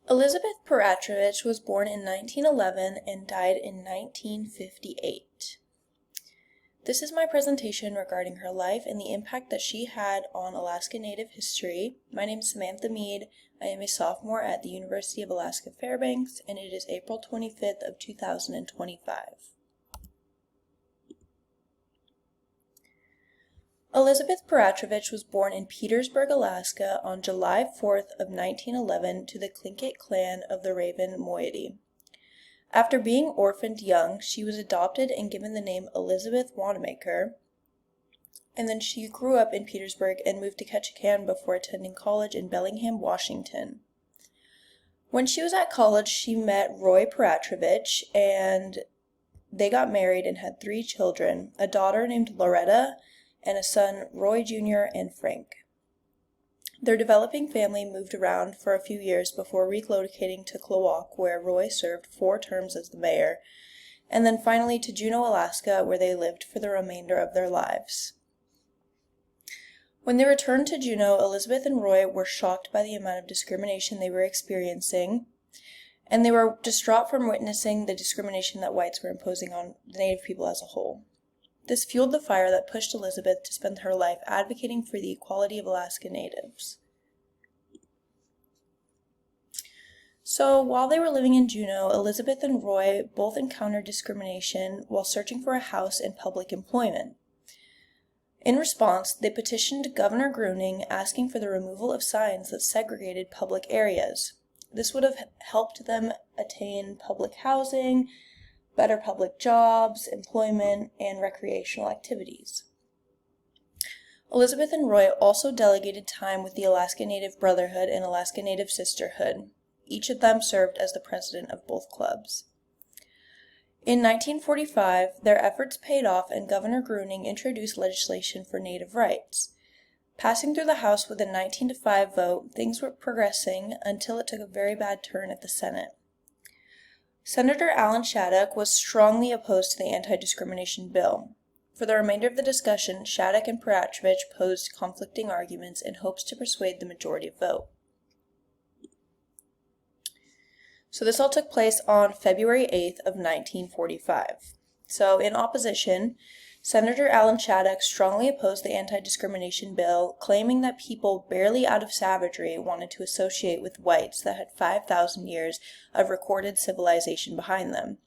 Elizabeth Peratrovich was born in 1911 and died in 1958. This is my presentation regarding her life and the impact that she had on Alaska Native history. My name is Samantha Mead. I am a sophomore at the University of Alaska Fairbanks, and it is April 25th of 2025. Elizabeth Peratrovich was born in Petersburg, Alaska on July 4th of 1911 to the Tlingit clan of the Raven moiety. After being orphaned young, she was adopted and given the name Elizabeth Wanamaker, and then she grew up in Petersburg and moved to Ketchikan before attending college in Bellingham, Washington. When she was at college, she met Roy Peratrovich, and they got married and had 3 children, a daughter named Loretta, and a son, Roy Jr. and Frank. Their developing family moved around for a few years before relocating to Klawock, where Roy served 4 terms as the mayor, and then finally to Juneau, Alaska, where they lived for the remainder of their lives. When they returned to Juneau, Elizabeth and Roy were shocked by the amount of discrimination they were experiencing, and they were distraught from witnessing the discrimination that whites were imposing on the Native people as a whole. This fueled the fire that pushed Elizabeth to spend her life advocating for the equality of Alaska Natives. So, while they were living in Juneau, Elizabeth and Roy both encountered discrimination while searching for a house and public employment. In response, they petitioned Governor Gruening asking for the removal of signs that segregated public areas. This would have helped them attain public housing, better public jobs, employment, and recreational activities. Elizabeth and Roy also delegated time with the Alaska Native Brotherhood and Alaska Native Sisterhood. Each of them served as the president of both clubs. In 1945, their efforts paid off and Governor Gruening introduced legislation for Native rights. Passing through the House with a 19-5 vote, things were progressing until it took a very bad turn at the Senate. Senator Alan Shattuck was strongly opposed to the anti-discrimination bill. For the remainder of the discussion, Shattuck and Peratrovich posed conflicting arguments in hopes to persuade the majority vote. So this all took place on February 8th of 1945. So in opposition, Senator Alan Shattuck strongly opposed the anti-discrimination bill, claiming that people barely out of savagery wanted to associate with whites that had 5,000 years of recorded civilization behind them.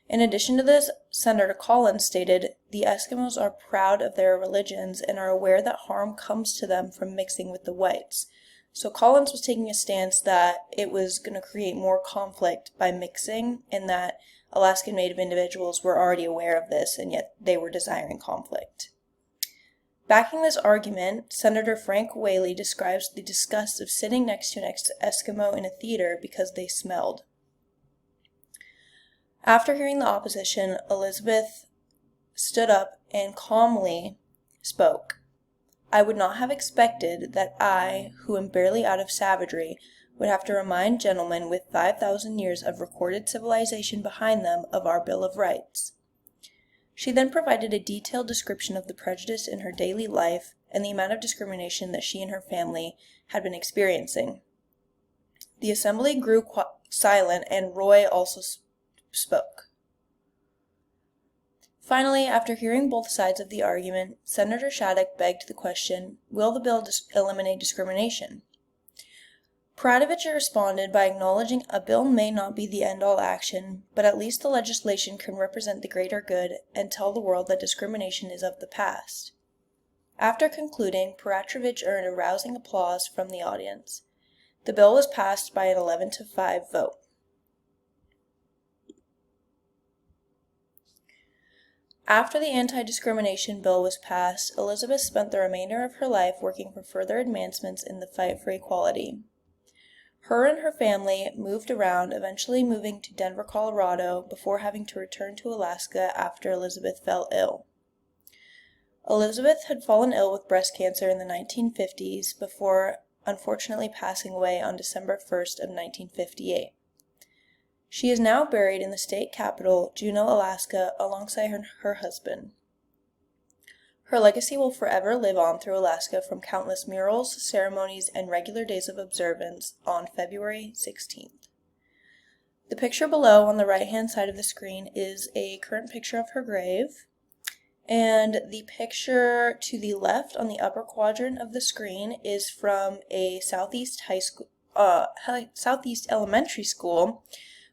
In addition to this, Senator Collins stated, "The Eskimos are proud of their religions and are aware that harm comes to them from mixing with the whites." So Collins was taking a stance that it was going to create more conflict by mixing, and that Alaskan Native individuals were already aware of this, and yet they were desiring conflict. Backing this argument, Senator Frank Whaley describes the disgust of sitting next to an Eskimo in a theater because they smelled. After hearing the opposition, Elizabeth stood up and calmly spoke. "I would not have expected that I, who am barely out of savagery, would have to remind gentlemen with 5,000 years of recorded civilization behind them of our Bill of Rights." She then provided a detailed description of the prejudice in her daily life and the amount of discrimination that she and her family had been experiencing. The assembly grew silent, and Roy also spoke. Finally, after hearing both sides of the argument, Senator Shattuck begged the question, "Will the bill eliminate discrimination?" Peratrovich responded by acknowledging a bill may not be the end-all action, but at least the legislation can represent the greater good and tell the world that discrimination is of the past. After concluding, Peratrovich earned a rousing applause from the audience. The bill was passed by an 11-5 vote. After the anti-discrimination bill was passed, Elizabeth spent the remainder of her life working for further advancements in the fight for equality. Her and her family moved around, eventually moving to Denver, Colorado, before having to return to Alaska after Elizabeth fell ill. Elizabeth had fallen ill with breast cancer in the 1950s before unfortunately passing away on December 1st of 1958. She is now buried in the state capital, Juneau, Alaska, alongside her husband. Her legacy will forever live on through Alaska from countless murals, ceremonies, and regular days of observance on February 16th. The picture below on the right-hand side of the screen is a current picture of her grave, and the picture to the left on the upper quadrant of the screen is from a Southeast elementary school,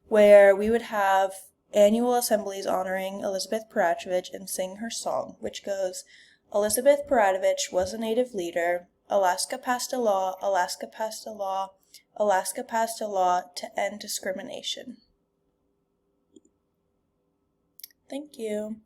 where we would have annual assemblies honoring Elizabeth Peratrovich and sing her song, which goes, "Elizabeth Peratrovich was a native leader. Alaska passed a law, Alaska passed a law, Alaska passed a law to end discrimination." Thank you.